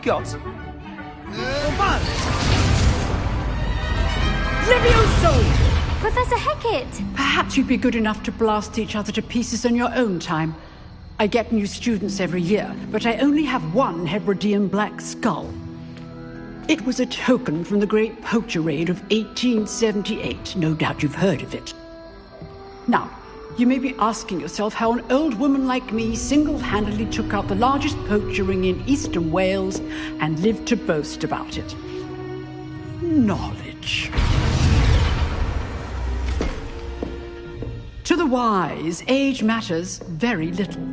you've got. Levioso! Professor Hecat! Perhaps you'd be good enough to blast each other to pieces in your own time. I get new students every year, but I only have one Hebridean black skull. It was a token from the Great Poacher Raid of 1878. No doubt you've heard of it. Now, you may be asking yourself how an old woman like me single-handedly took out the largest poacher ring in eastern Wales and lived to boast about it. Knowledge. To the wise, age matters very little.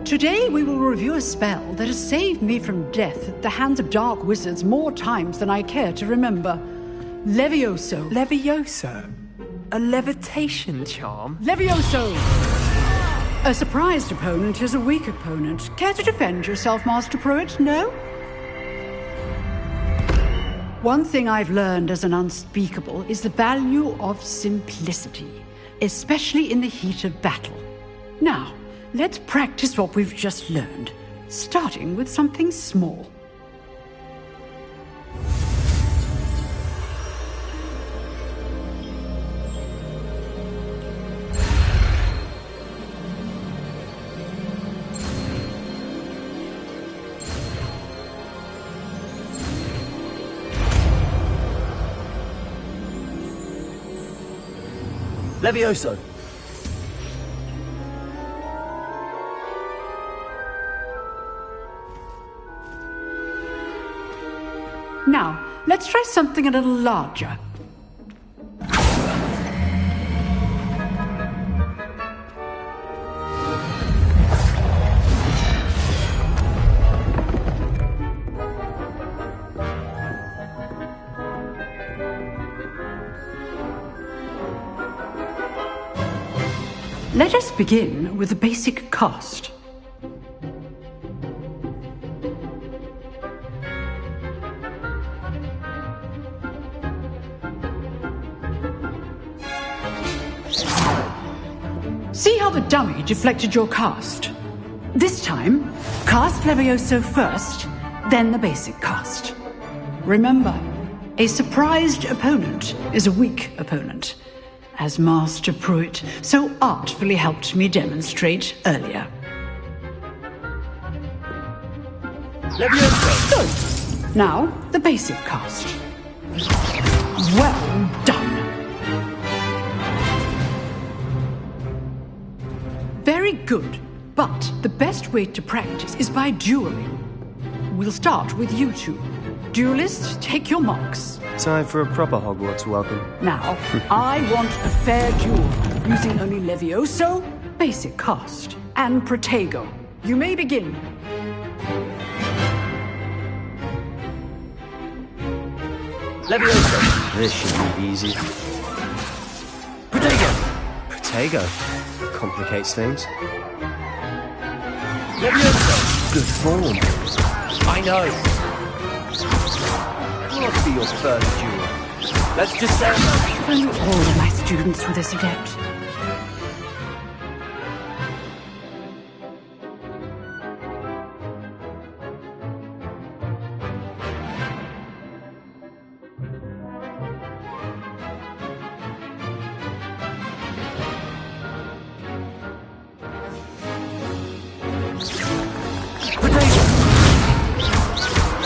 Today we will review a spell that has saved me from death at the hands of dark wizards more times than I care to remember. Levioso. Levioso? A levitation charm? Levioso! A surprised opponent is a weak opponent. Care to defend yourself, Master Pruitt? No? One thing I've learned as an unspeakable is the value of simplicity, especially in the heat of battle. Now, let's practice what we've just learned, starting with something small. Levioso! Now, let's try something a little larger. Let us begin with the basic cast. See how the dummy deflected your cast? This time, cast Levioso first, then the basic cast. Remember, a surprised opponent is a weak opponent, as Master Pruitt so artfully helped me demonstrate earlier. Levioso! Good. Now, the basic cast. Well done. Very good, but the best way to practice is by dueling. We'll start with you two. Duelists, take your marks. Time for a proper Hogwarts welcome. Now, I want a fair duel, using only Levioso, basic cast, and Protego. You may begin. Levioso! This should be easy. Protego! Protego. Complicates things. Levioso! Good form. I know. Will not be your first duel. Let's just say... If only all of my students were this adept.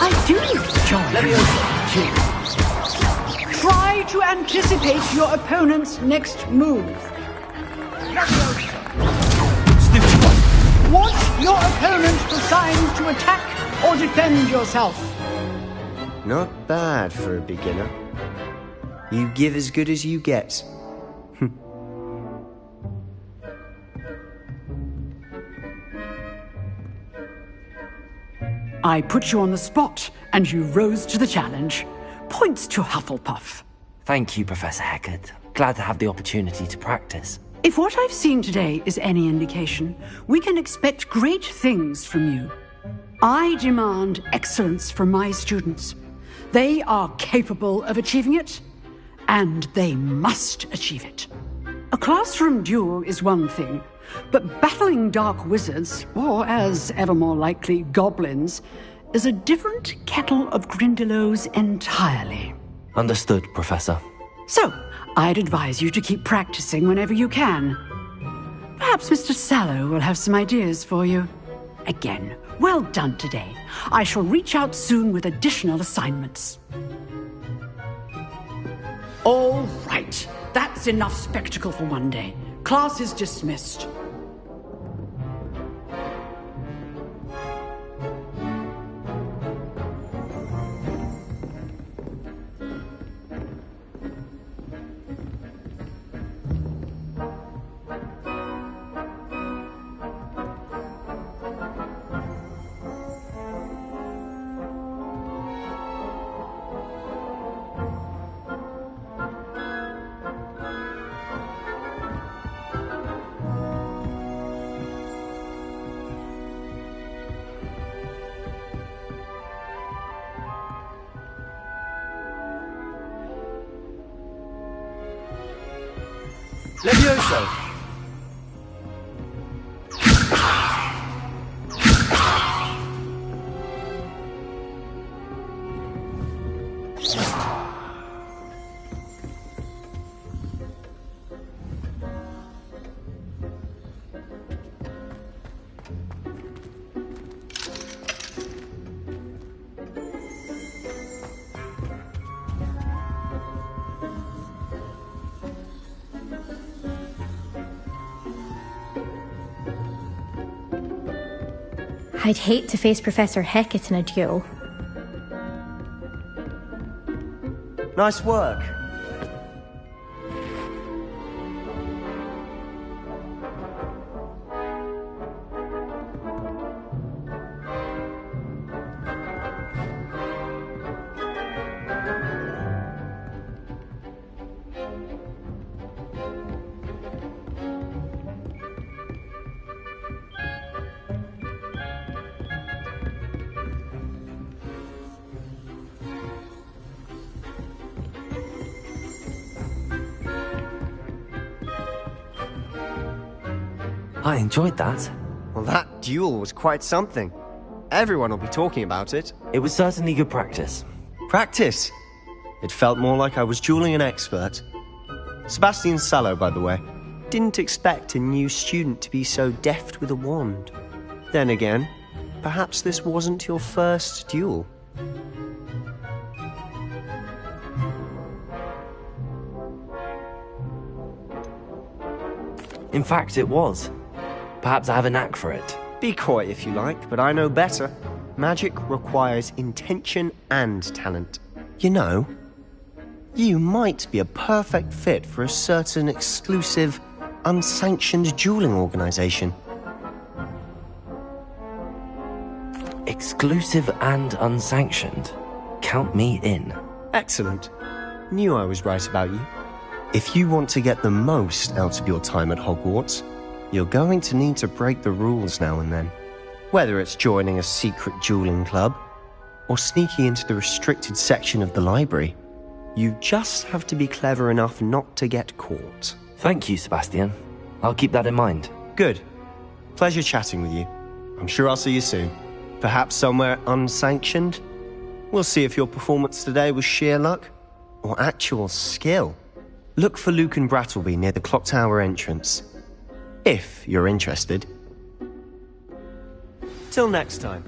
I do enjoy Levioso! Try to anticipate your opponent's next move. Stupid one! Want your opponent for signs to attack or defend yourself. Not bad for a beginner. You give as good as you get. I put you on the spot, and you rose to the challenge. Points to Hufflepuff. Thank you, Professor Hecat. Glad to have the opportunity to practice. If what I've seen today is any indication, we can expect great things from you. I demand excellence from my students. They are capable of achieving it, and they must achieve it. A classroom duel is one thing, but battling dark wizards, or as ever more likely, goblins, is a different kettle of Grindylows entirely. Understood, Professor. So, I'd advise you to keep practicing whenever you can. Perhaps Mr. Sallow will have some ideas for you. Again, well done today. I shall reach out soon with additional assignments. All right. That's enough spectacle for one day. Class is dismissed. Levioso! I'd hate to face Professor Hecat in a duel. Nice work. I enjoyed that. Well, that duel was quite something. Everyone will be talking about it. It was certainly good practice. Practice? It felt more like I was dueling an expert. Sebastian Sallow, by the way. Didn't expect a new student to be so deft with a wand. Then again, perhaps this wasn't your first duel. In fact, it was. Perhaps I have a knack for it. Be coy if you like, but I know better. Magic requires intention and talent. You know, you might be a perfect fit for a certain exclusive, unsanctioned dueling organization. Exclusive and unsanctioned. Count me in. Excellent. Knew I was right about you. If you want to get the most out of your time at Hogwarts, you're going to need to break the rules now and then. Whether it's joining a secret dueling club, or sneaking into the restricted section of the library, you just have to be clever enough not to get caught. Thank you, Sebastian. I'll keep that in mind. Good. Pleasure chatting with you. I'm sure I'll see you soon. Perhaps somewhere unsanctioned? We'll see if your performance today was sheer luck, or actual skill. Look for Luke and Brattleby near the clock tower entrance. If you're interested. Till next time.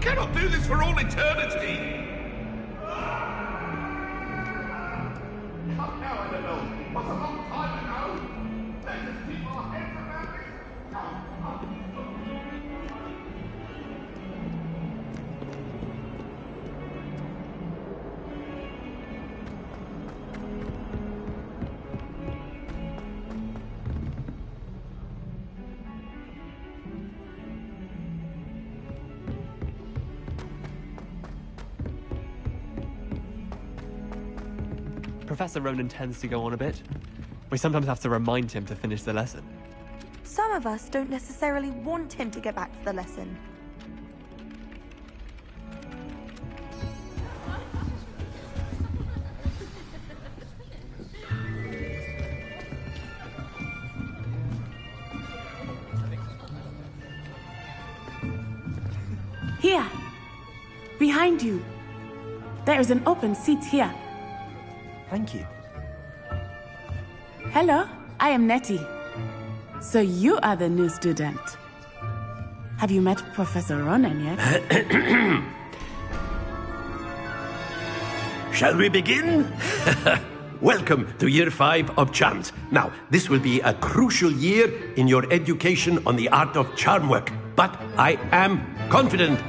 cannot do this for all eternity! Professor Ronan tends to go on a bit. We sometimes have to remind him to finish the lesson. Some of us don't necessarily want him to get back to the lesson. Here! Behind you! There is an open seat here. Thank you. Hello, I am Nettie. So you are the new student. Have you met Professor Ronan yet? Shall we begin? Welcome to Year 5 of Charms. Now, this will be a crucial year in your education on the art of charm work. But I am confident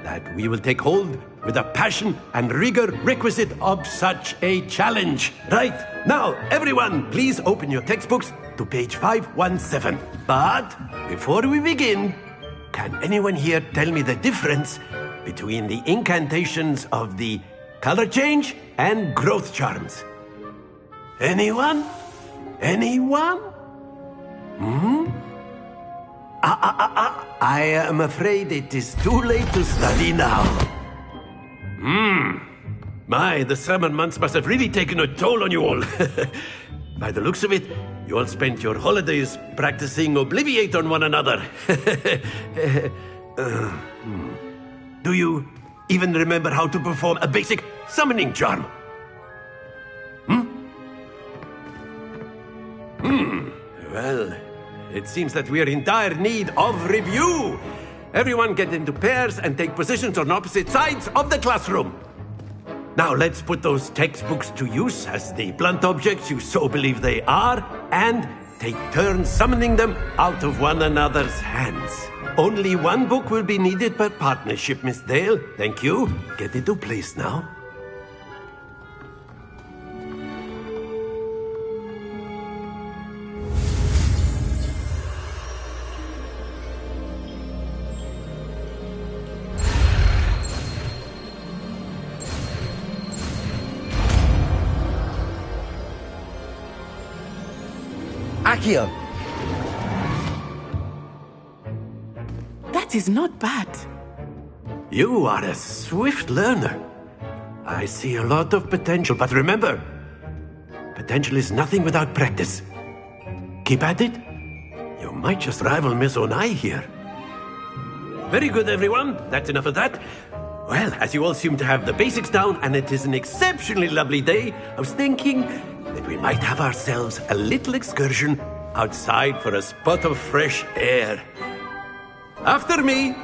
that we will take hold with the passion and rigor requisite of such a challenge. Right, now, everyone, please open your textbooks to page 517. But before we begin, can anyone here tell me the difference between the incantations of the color change and growth charms? Anyone? Anyone? I am afraid it is too late to study now. My, the summer months must have really taken a toll on you all. By the looks of it, you all spent your holidays practicing Obliviate on one another. Do you even remember how to perform a basic summoning charm? Well, it seems that we are in dire need of review. Everyone get into pairs and take positions on opposite sides of the classroom. Now let's put those textbooks to use as the blunt objects you so believe they are, and take turns summoning them out of one another's hands. Only one book will be needed per partnership, Miss Dale. Thank you. Get into place now. Accio! That is not bad. You are a swift learner. I see a lot of potential, but remember, potential is nothing without practice. Keep at it. You might just rival Miss Onai here. Very good, everyone. That's enough of that. Well, as you all seem to have the basics down, and it is an exceptionally lovely day, I was thinking that we might have ourselves a little excursion outside for a spot of fresh air. After me!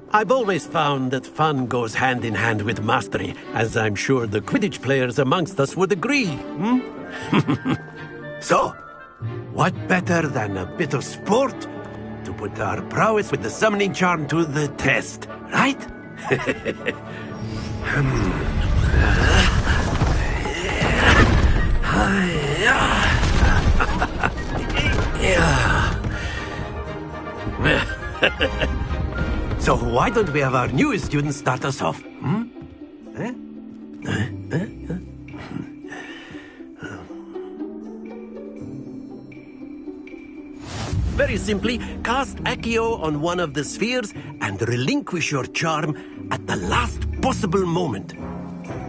I've always found that fun goes hand in hand with mastery, as I'm sure the Quidditch players amongst us would agree. So, what better than a bit of sport to put our prowess with the summoning charm to the test, right? So why don't we have our newest student start us off? Very simply, cast Accio on one of the spheres and relinquish your charm at the last possible moment.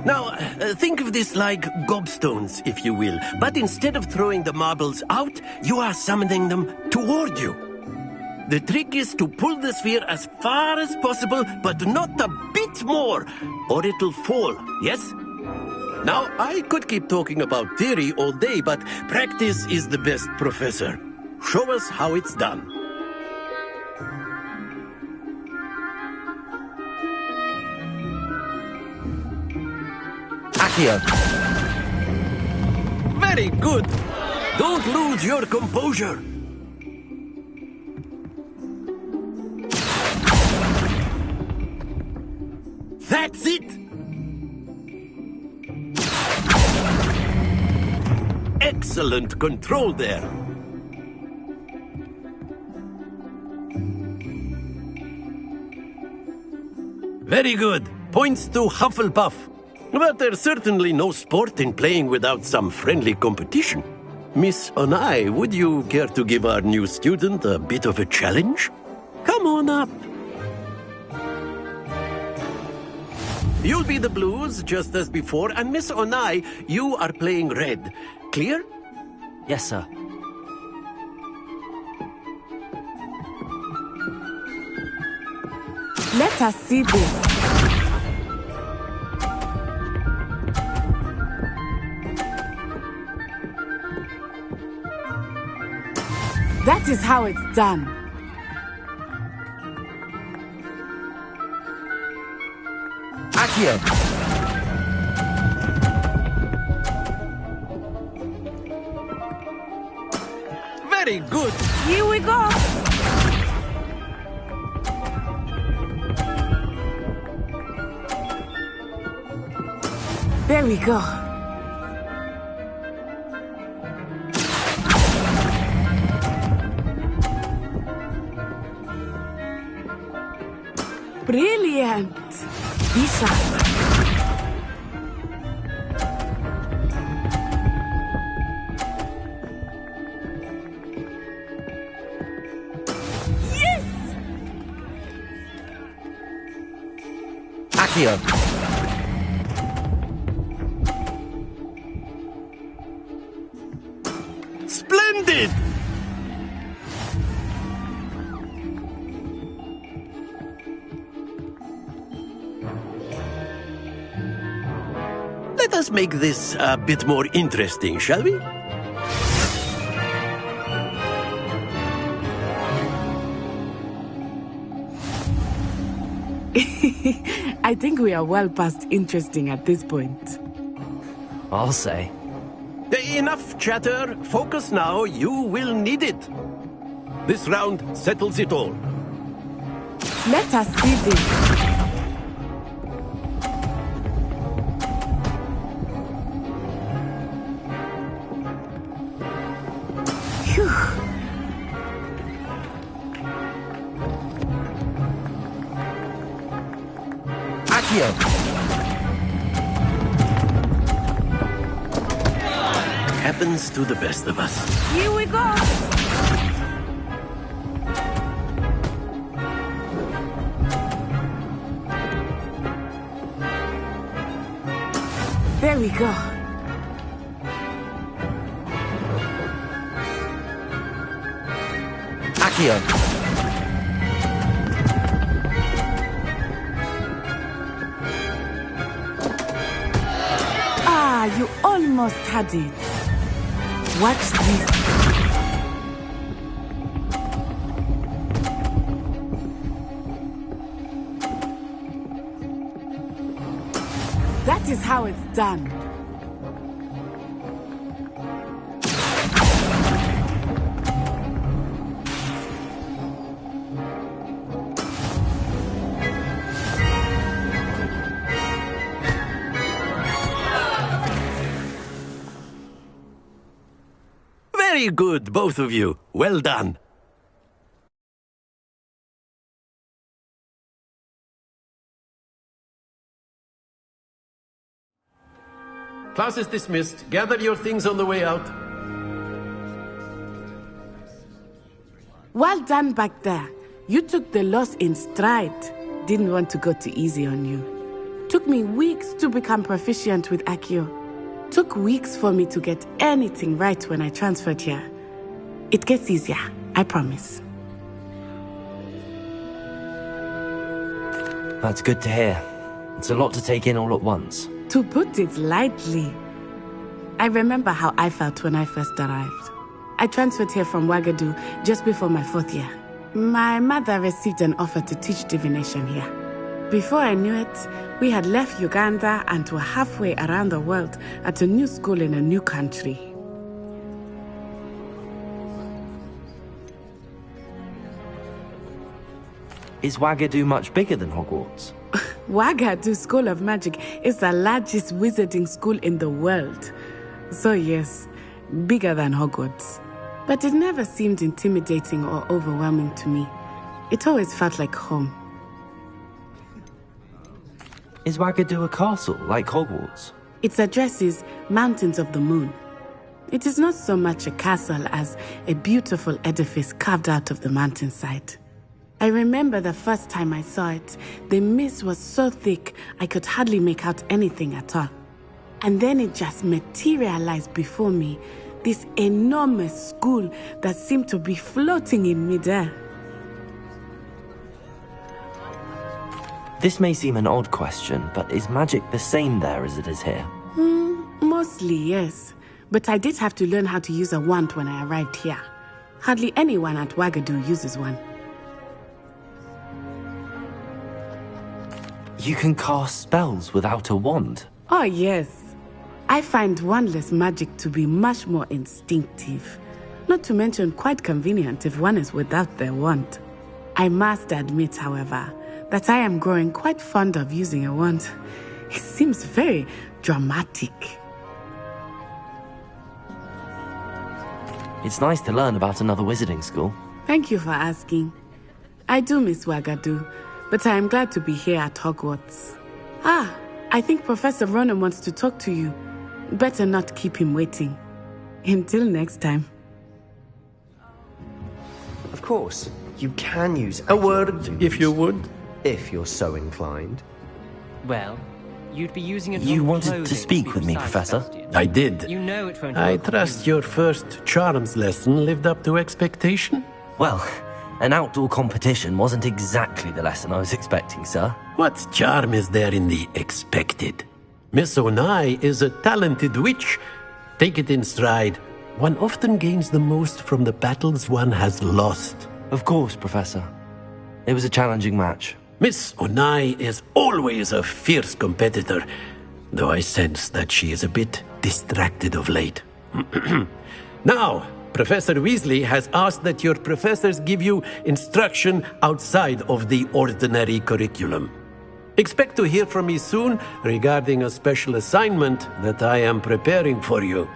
Now, think of this like gobstones, if you will, but instead of throwing the marbles out, you are summoning them toward you. The trick is to pull the sphere as far as possible, but not a bit more, or it'll fall, yes? Now, I could keep talking about theory all day, but practice is the best professor. Show us how it's done. Accio. Very good. Don't lose your composure. That's it. Excellent control there. Very good. Points to Hufflepuff. But there's certainly no sport in playing without some friendly competition. Miss Onai, would you care to give our new student a bit of a challenge? Come on up. You'll be the blues, just as before, and Miss Onai, you are playing red. Clear? Yes, sir. Let us see this. That is how it's done. Accio. Very good. Here we go. There we go. Brilliant. Be sharp. Yes! Accio. Splendid! Let us make this a bit more interesting, shall we? I think we are well past interesting at this point. I'll say. Enough chatter. Focus now. You will need it. This round settles it all. Let us see this. Phew. Accio. Happens to the best of us. Here we go. There we go. Accio. Ah, you almost had it. Watch this. That is how it's done. Very good, both of you. Well done. Class is dismissed. Gather your things on the way out. Well done back there. You took the loss in stride. Didn't want to go too easy on you. Took me weeks to become proficient with Accio. Took weeks for me to get anything right when I transferred here. It gets easier, I promise. That's good to hear. It's a lot to take in all at once. To put it lightly, I remember how I felt when I first arrived. I transferred here from Wagadu just before my 4th year. My mother received an offer to teach divination here. Before I knew it, we had left Uganda and were halfway around the world at a new school in a new country. Is Wagadu much bigger than Hogwarts? Wagadu School of Magic is the largest wizarding school in the world. So yes, bigger than Hogwarts. But it never seemed intimidating or overwhelming to me. It always felt like home. Is Wagadu a castle, like Hogwarts? Its address is Mountains of the Moon. It is not so much a castle as a beautiful edifice carved out of the mountainside. I remember the first time I saw it, the mist was so thick I could hardly make out anything at all. And then it just materialized before me, this enormous school that seemed to be floating in midair. This may seem an odd question, but is magic the same there as it is here? Mostly, yes. But I did have to learn how to use a wand when I arrived here. Hardly anyone at Wagadu uses one. You can cast spells without a wand? Oh, yes. I find wandless magic to be much more instinctive. Not to mention quite convenient if one is without their wand. I must admit, however, that I am growing quite fond of using a wand. It seems very dramatic. It's nice to learn about another wizarding school. Thank you for asking. I do miss Wagadu, but I am glad to be here at Hogwarts. I think Professor Ronan wants to talk to you. Better not keep him waiting. Until next time. Of course, you can use A word, if you would. if you're so inclined. Well, you'd be using it. You wanted to speak with me, Professor? I did. You know it won't. I work with trust you. your first charms lesson lived up to expectation. Well, an outdoor competition wasn't exactly the lesson I was expecting, sir. What charm is there in the expected? Miss Onai is a talented witch. Take it in stride. One often gains the most from the battles one has lost. Of course, Professor. It was a challenging match. Miss Onai is always a fierce competitor, though I sense that she is a bit distracted of late. Now, Professor Weasley has asked that your professors give you instruction outside of the ordinary curriculum. Expect to hear from me soon regarding a special assignment that I am preparing for you.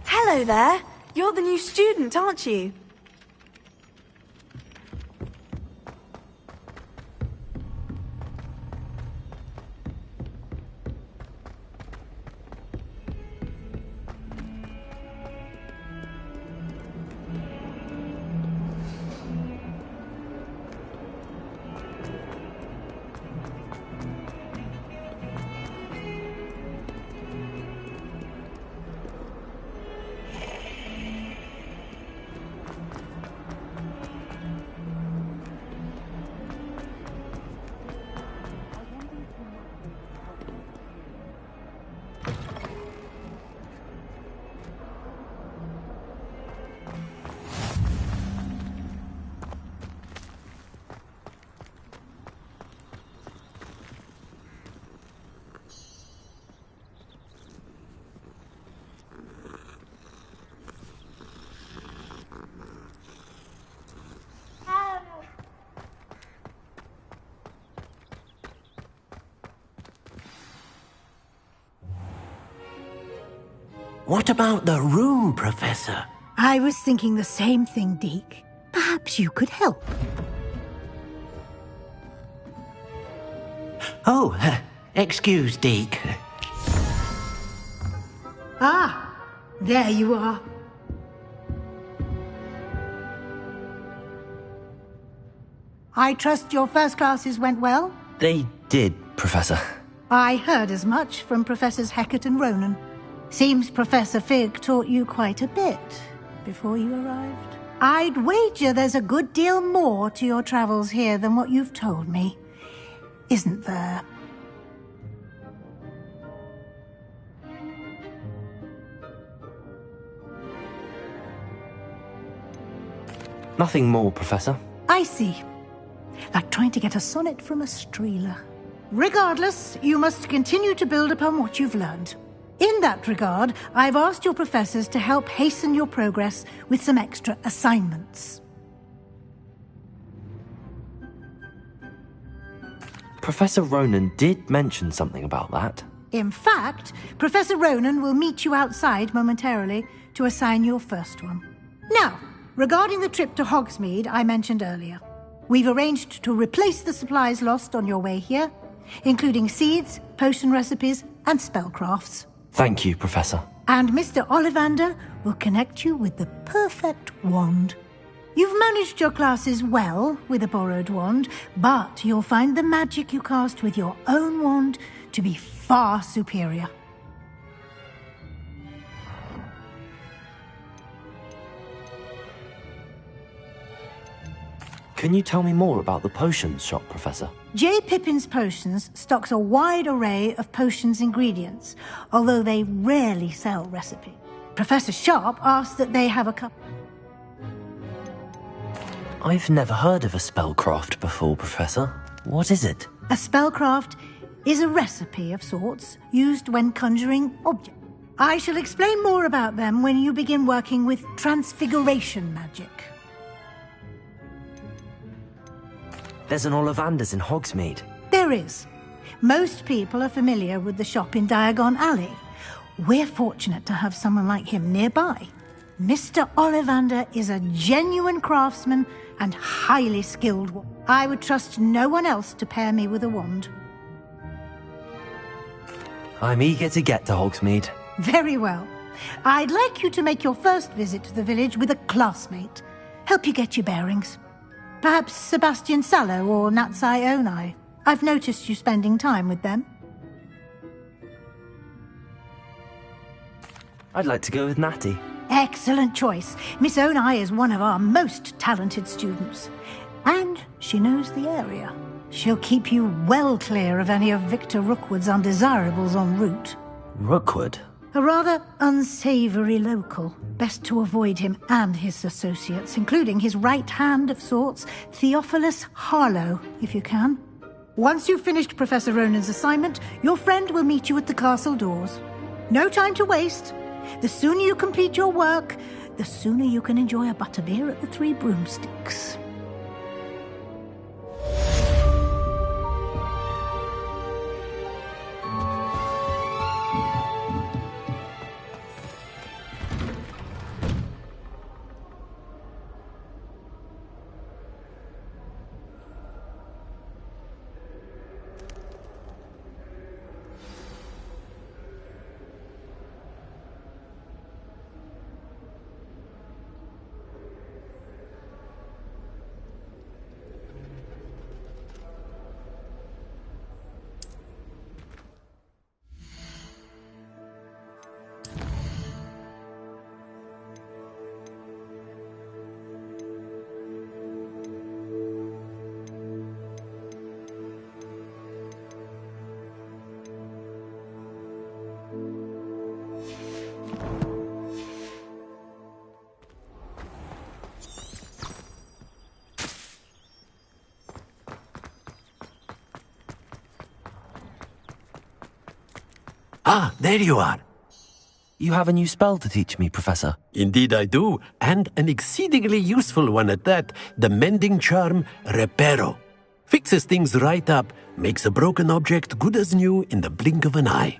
Hello there. You're the new student, aren't you? What about the room, Professor? I was thinking the same thing, Deke. Perhaps you could help. Oh, excuse, Deke. Ah, there you are. I trust your first classes went well? They did, Professor. I heard as much from Professors Hecat and Ronan. Seems Professor Fig taught you quite a bit before you arrived. I'd wager there's a good deal more to your travels here than what you've told me. Isn't there? Nothing more, Professor. I see. Like trying to get a sonnet from a streeler. Regardless, you must continue to build upon what you've learned. In that regard, I've asked your professors to help hasten your progress with some extra assignments. Professor Ronan did mention something about that. In fact, Professor Ronan will meet you outside momentarily to assign your first one. Now, regarding the trip to Hogsmeade I mentioned earlier, we've arranged to replace the supplies lost on your way here, including seeds, potion recipes, and spellcrafts. Thank you, Professor. And Mr. Ollivander will connect you with the perfect wand. You've managed your classes well with a borrowed wand, but you'll find the magic you cast with your own wand to be far superior. Can you tell me more about the potions shop, Professor? J. Pippin's Potions stocks a wide array of potions ingredients, although they rarely sell recipes. Professor Sharp asks that they have a cup. I've never heard of a spellcraft before, Professor. What is it? A spellcraft is a recipe of sorts used when conjuring objects. I shall explain more about them when you begin working with transfiguration magic. There's an Ollivander's in Hogsmeade. There is. Most people are familiar with the shop in Diagon Alley. We're fortunate to have someone like him nearby. Mr. Ollivander is a genuine craftsman and highly skilled. I would trust no one else to pair me with a wand. I'm eager to get to Hogsmeade. Very well. I'd like you to make your first visit to the village with a classmate. Help you get your bearings. Perhaps Sebastian Sallow or Natsai Onai. I've noticed you spending time with them. I'd like to go with Natty. Excellent choice. Miss Onai is one of our most talented students. And she knows the area. She'll keep you well clear of any of Victor Rookwood's undesirables en route. Rookwood? A rather unsavory local. Best to avoid him and his associates, including his right hand of sorts, Theophilus Harlow, if you can. Once you've finished Professor Ronan's assignment, your friend will meet you at the castle doors. No time to waste. The sooner you complete your work, the sooner you can enjoy a butterbeer at the Three Broomsticks. Ah, there you are. You have a new spell to teach me, Professor. Indeed I do, and an exceedingly useful one at that. The mending charm, Reparo. Fixes things right up, makes a broken object good as new in the blink of an eye.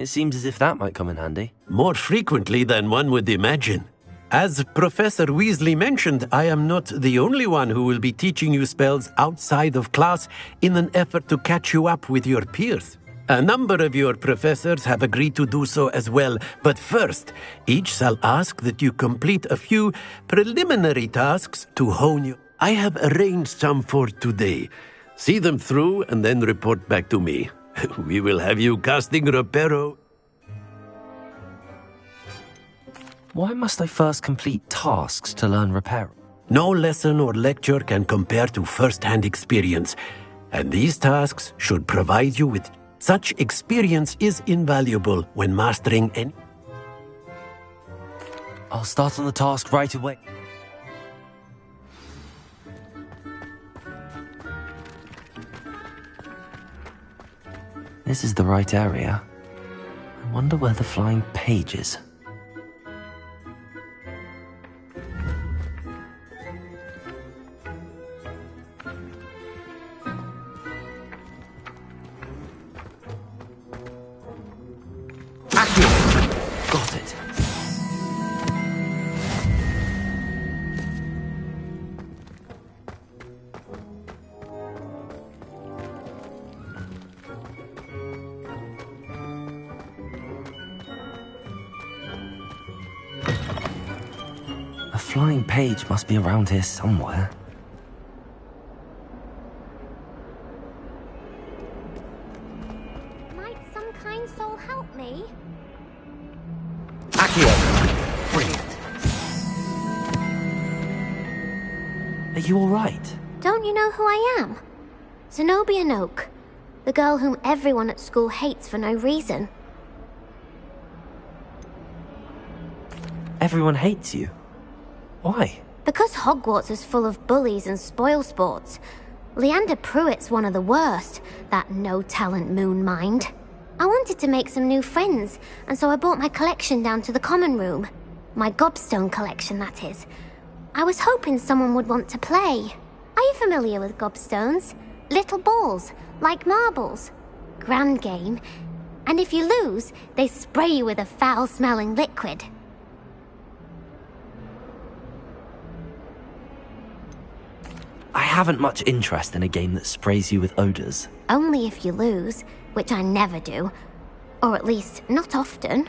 It seems as if that might come in handy. More frequently than one would imagine. As Professor Weasley mentioned, I am not the only one who will be teaching you spells outside of class in an effort to catch you up with your peers. A number of your professors have agreed to do so as well, but first, each shall ask that you complete a few preliminary tasks to hone you. I have arranged some for today. See them through and then report back to me. We will have you casting Reparo. Why must I first complete tasks to learn Reparo? No lesson or lecture can compare to first-hand experience, and these tasks should provide you with such experience is invaluable when mastering any. I'll start on the task right away. This is the right area. I wonder where the flying page is. Got it. A flying page must be around here somewhere. Might some kind soul help me? Brilliant. Are you all right? Don't you know who I am? Zenobia Noak, the girl whom everyone at school hates for no reason. Everyone hates you. Why? Because Hogwarts is full of bullies and spoilsports. Leander Pruitt's one of the worst, that no-talent moon mind. I wanted to make some new friends, and so I brought my collection down to the common room. My gobstone collection, that is. I was hoping someone would want to play. Are you familiar with gobstones? Little balls, like marbles. Grand game. And if you lose, they spray you with a foul-smelling liquid. I haven't much interest in a game that sprays you with odors. Only if you lose, which I never do. Or at least, not often.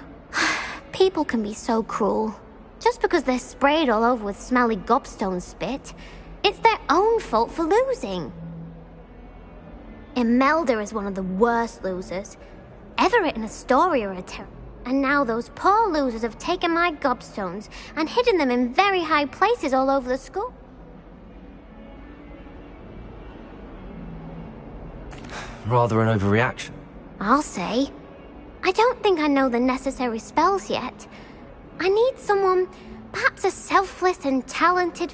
People can be so cruel. Just because they're sprayed all over with smelly gobstone spit, it's their own fault for losing. Imelda is one of the worst losers. Ever written a story or a tale. And now those poor losers have taken my gobstones and hidden them in very high places all over the school. Rather an overreaction. I'll say. I don't think I know the necessary spells yet. I need someone, perhaps a selfless and talented...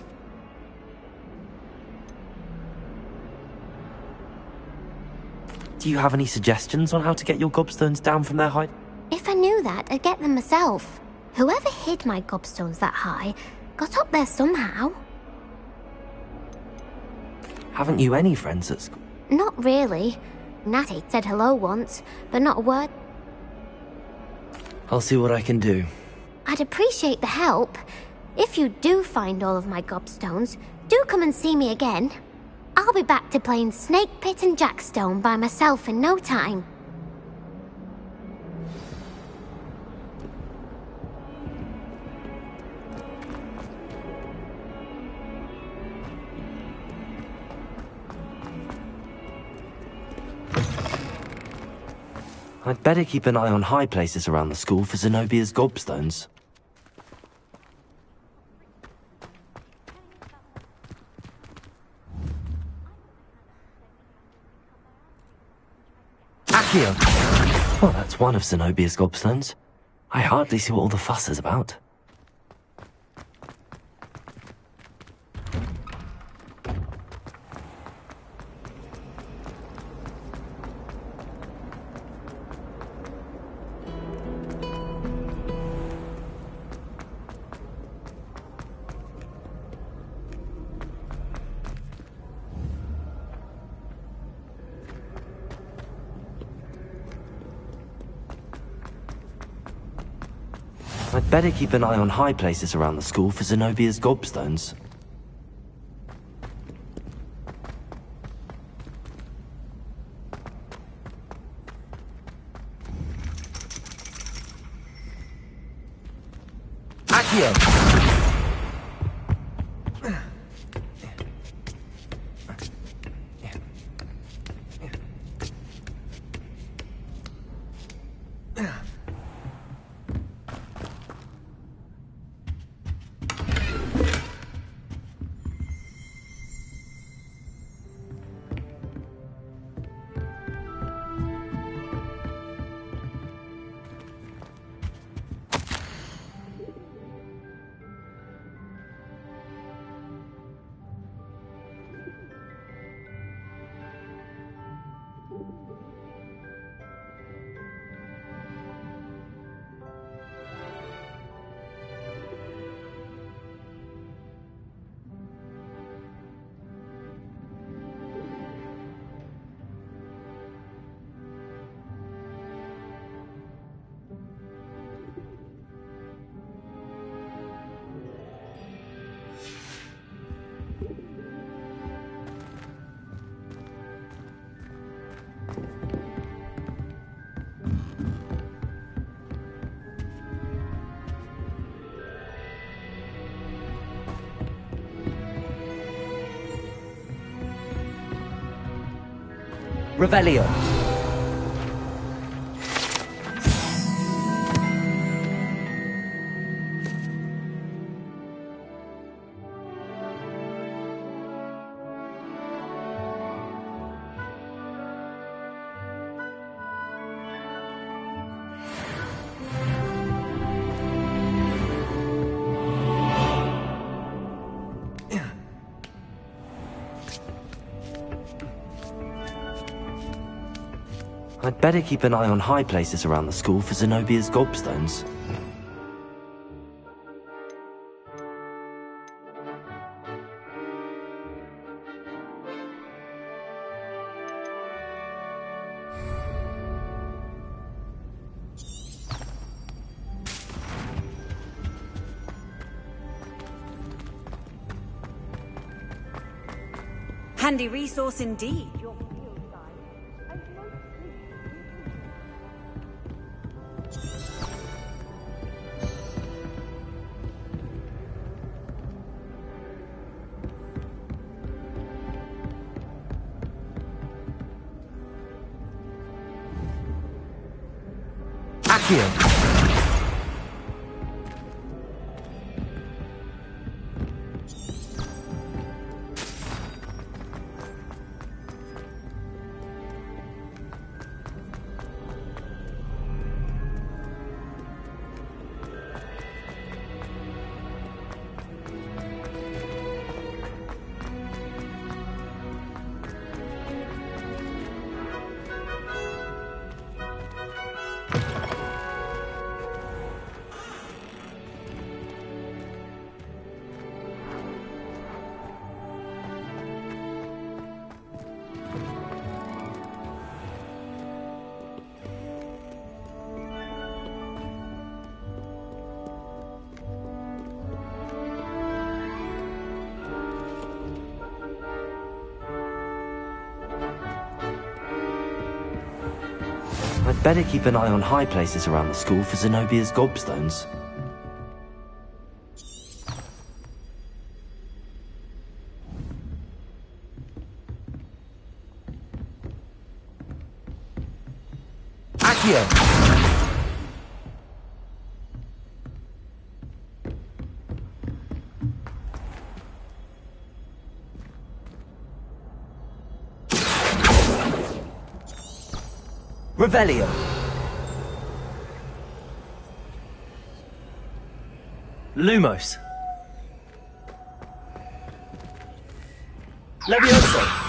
Do you have any suggestions on how to get your gobstones down from their height? If I knew that, I'd get them myself. Whoever hid my gobstones that high got up there somehow. Haven't you any friends at school? Not really. Natty said hello once, but not a word. I'll see what I can do. I'd appreciate the help. If you do find all of my gobstones, do come and see me again. I'll be back to playing Snake Pit and Jackstone by myself in no time. I'd better keep an eye on high places around the school for Zenobia's gobstones. Accio! Well, that's one of Zenobia's gobstones. I hardly see what all the fuss is about. I'd better keep an eye on high places around the school for Zenobia's gobstones. Accio! Revelio. I'd better keep an eye on high places around the school for Zenobia's gobstones. Handy resource indeed. Accio! I'd better keep an eye on high places around the school for Zenobia's gobstones. Accio! Revelio. Lumos. Levioso.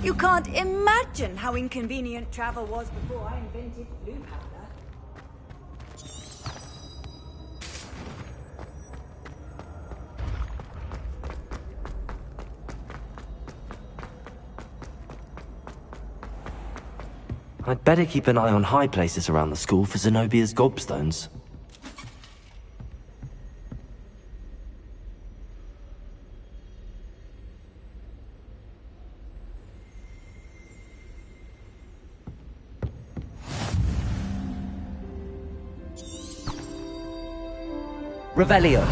You can't imagine how inconvenient travel was before I invented blue powder. I'd better keep an eye on high places around the school for Zenobia's gobstones. Revelio.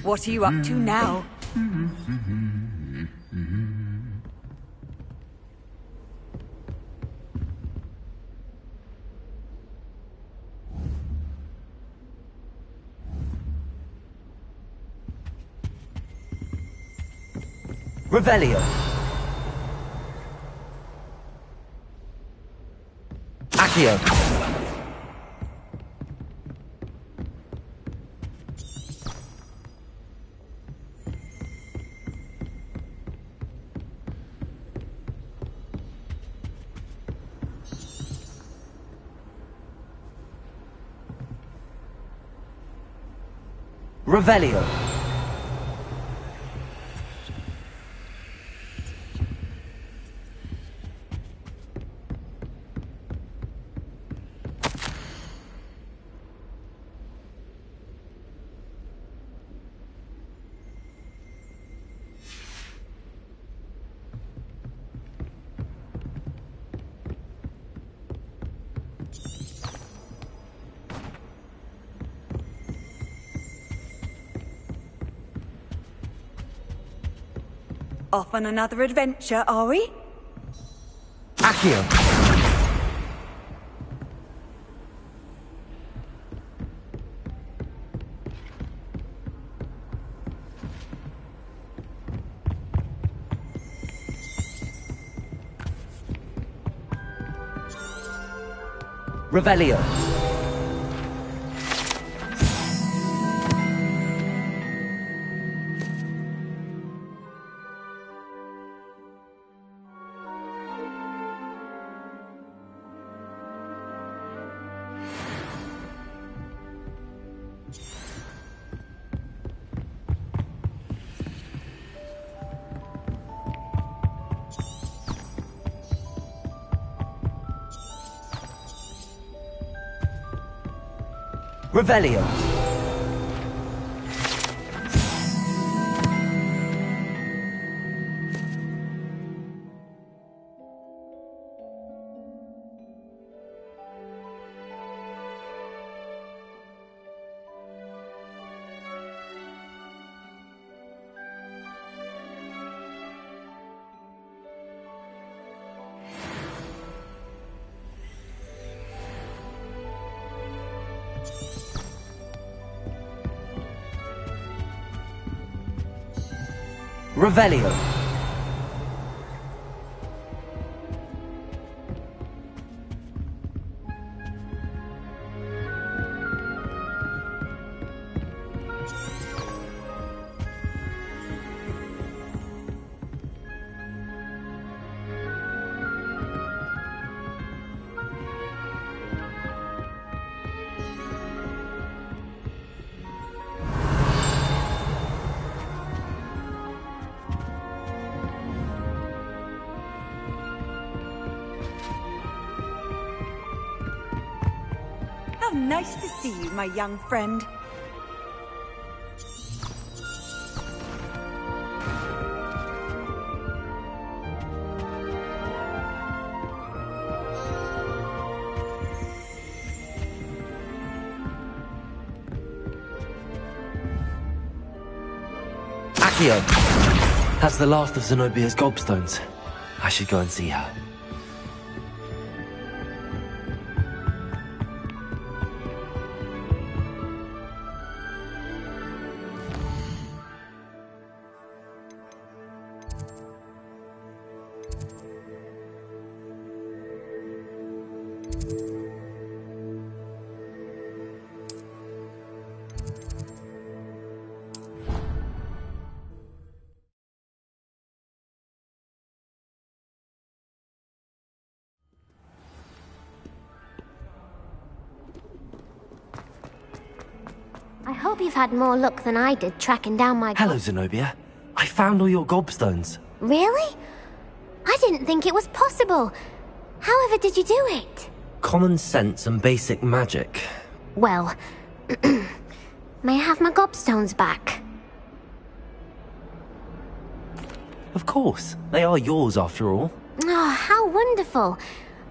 What are you up to now? Revelio. Accio. Revelio. Off on another adventure, are we? Accio. Revelio. Revelio. Revelio. How nice to see you, my young friend. Accio. That's the last of Zenobia's gobstones. I should go and see her. I hope you've had more luck than I did tracking down my... Hello, Zenobia. I found all your gobstones. Really? I didn't think it was possible. However did you do it? Common sense and basic magic. Well, may I have my gobstones back? Of course. They are yours after all. Oh, how wonderful.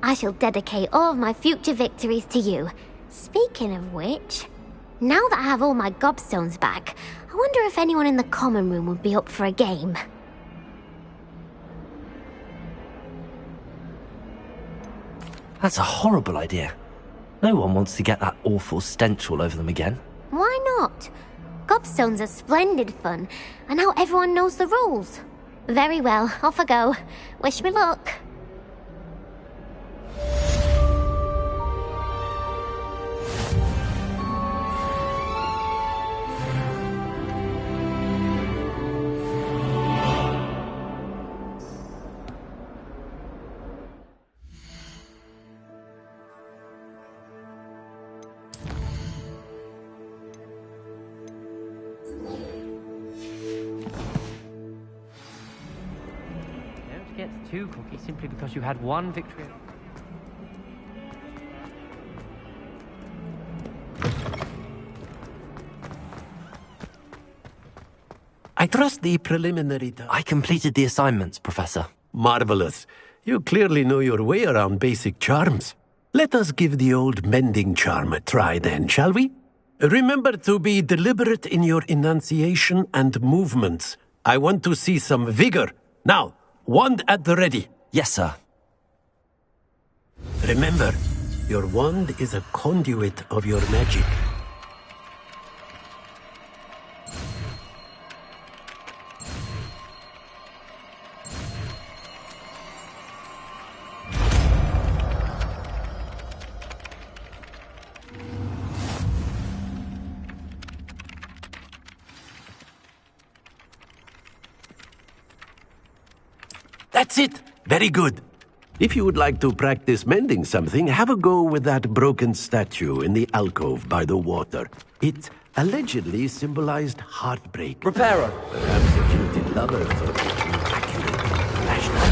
I shall dedicate all of my future victories to you. Speaking of which, now that I have all my gobstones back, I wonder if anyone in the common room would be up for a game. That's a horrible idea. No one wants to get that awful stench all over them again. Why not? Gobstones are splendid fun, and now everyone knows the rules. Very well, off I go. Wish me luck. Don't get too cocky simply because you had one victory. I trust the preliminary... I completed the assignments, Professor. Marvelous. You clearly know your way around basic charms. Let us give the old mending charm a try then, shall we? Remember to be deliberate in your enunciation and movements. I want to see some vigor. Now, wand at the ready. Yes, sir. Remember, your wand is a conduit of your magic. That's it! Very good. If you would like to practice mending something, have a go with that broken statue in the alcove by the water. It allegedly symbolized heartbreak. Reparo! Perhaps a jilted lover thought it immaculate. Rational.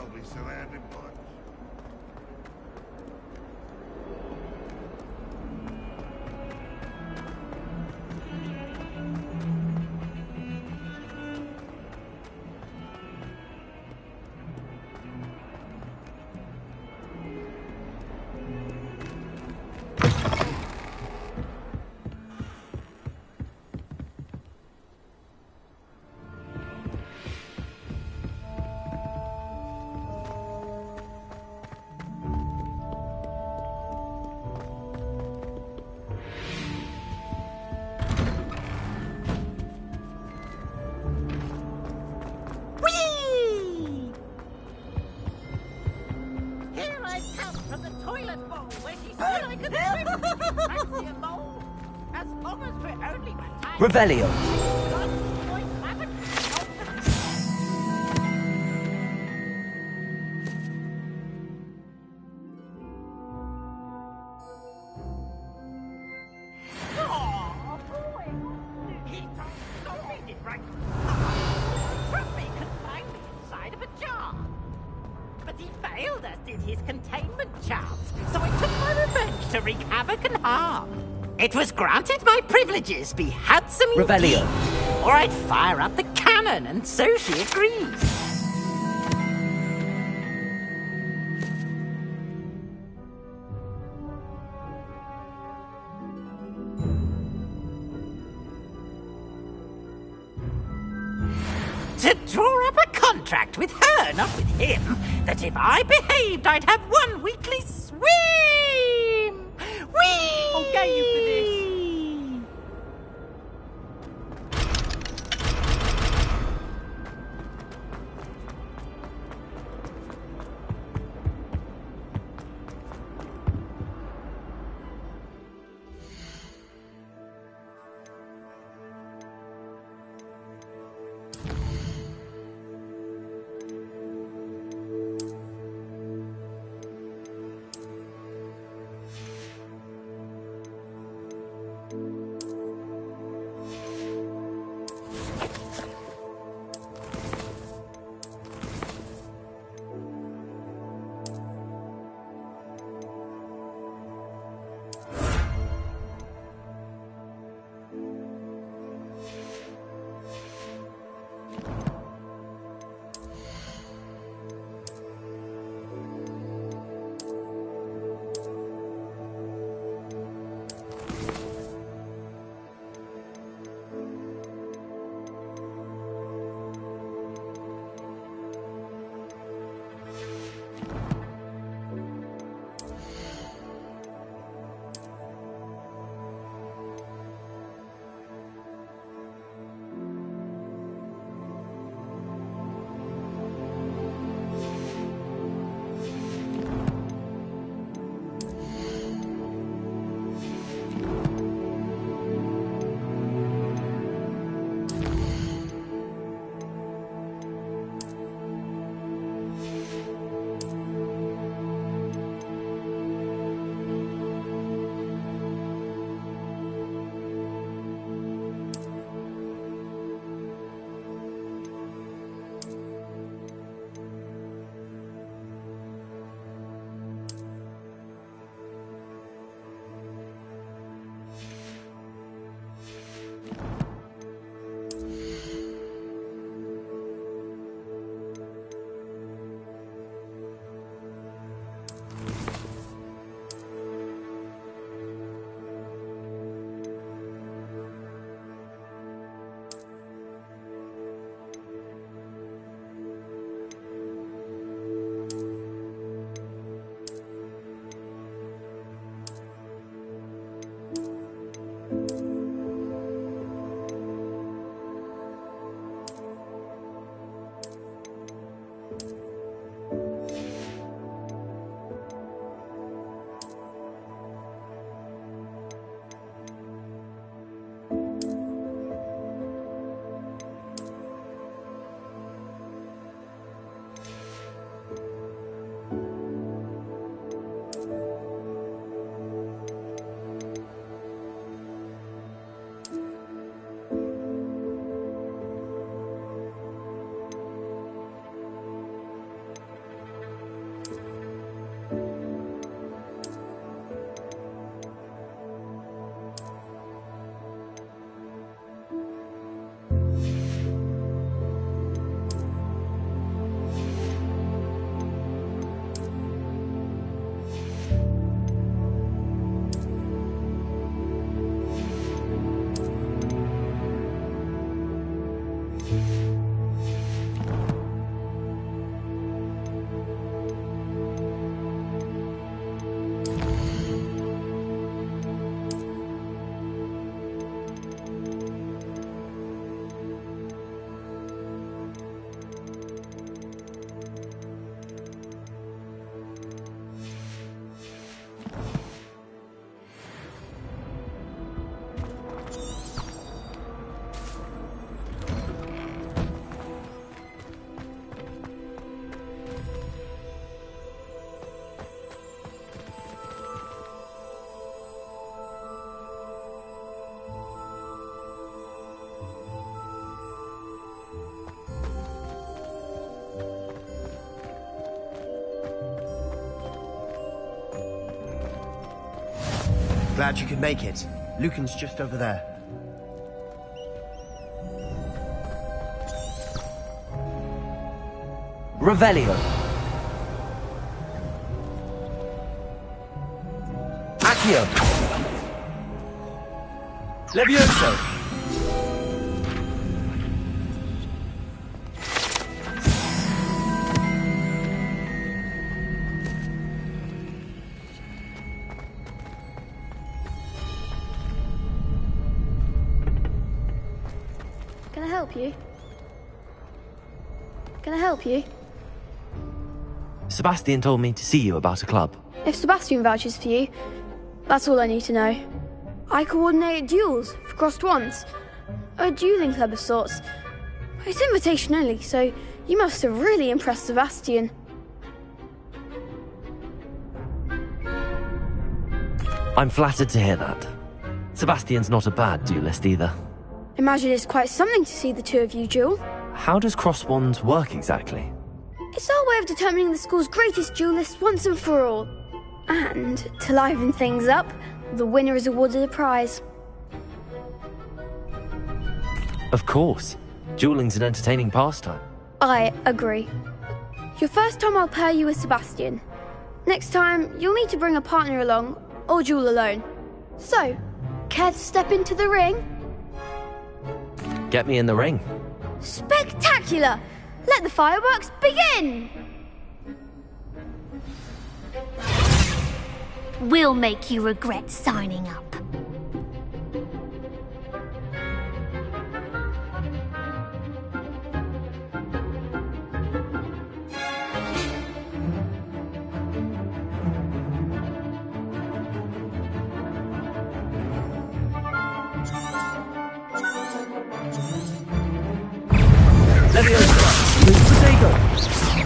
lovely surrounding bunch. Here I come from the toilet bowl where she said I could swim. Fancy a bowl? As long as we're only retired. Revelio. Oh, boy. He told me it right. Trumpy could find me inside of a jar. But he failed us did his containment charms, so I took my revenge to wreak havoc and harm. It was granted my privileges be handsome Revelio. indeed, or I'd fire up the cannon, and so she agrees. To draw up a contract with her, not with him, that if I behaved, I'd have one weekly swim! Whee! I'll get you for this. Glad you could make it. Lucan's just over there. Revelio. Accio. Levioso. Can I help you? Can I help you? Sebastian told me to see you about a club. If Sebastian vouches for you, that's all I need to know. I coordinate duels for crossed wands. A dueling club of sorts. It's invitation only, so you must have really impressed Sebastian. I'm flattered to hear that. Sebastian's not a bad duelist either. Imagine it's quite something to see the two of you duel. How does cross wands work exactly? It's our way of determining the school's greatest duelist once and for all. And, to liven things up, the winner is awarded a prize. Of course. Dueling's an entertaining pastime. I agree. Your first time I'll pair you with Sebastian. Next time, you'll need to bring a partner along, or duel alone. So, care to step into the ring? Get me in the ring. Spectacular! Let the fireworks begin! We'll make you regret signing up.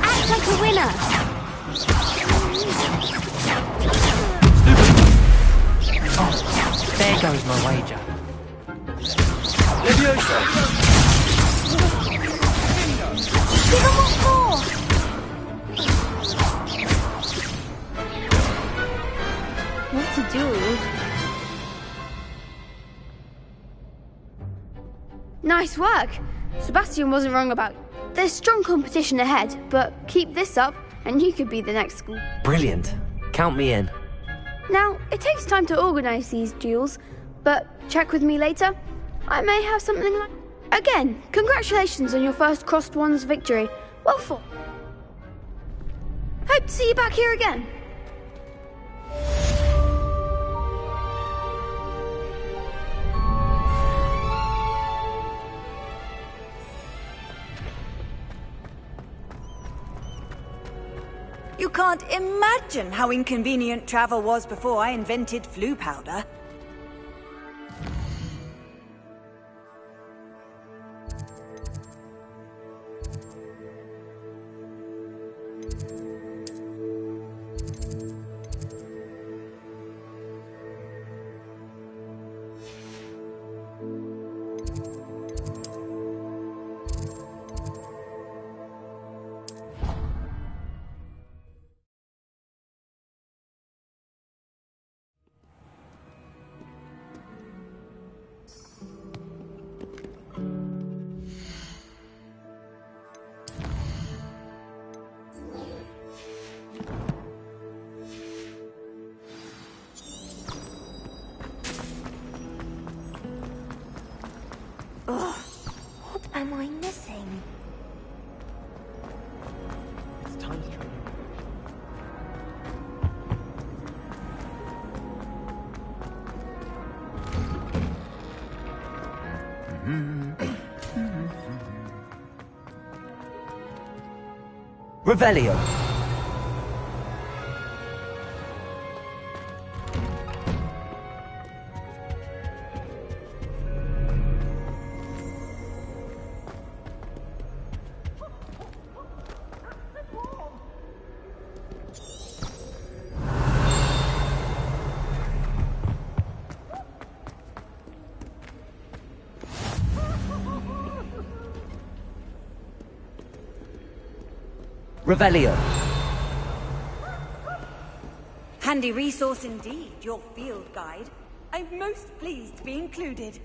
Act like a winner! Oh, there goes my wager. Leviosa! Give him what for! What to do? Nice work! Sebastian wasn't wrong about. There's strong competition ahead, but keep this up and you could be the next school. Brilliant. Count me in. Now, it takes time to organise these duels, but check with me later. I may have something like... Again, congratulations on your first crossed wands victory. Well fought. Hope to see you back here again. You can't imagine how inconvenient travel was before I invented flu powder. What am I missing? It's time to try. Revelio. Revelio. Handy resource indeed, your field guide. I'm most pleased to be included.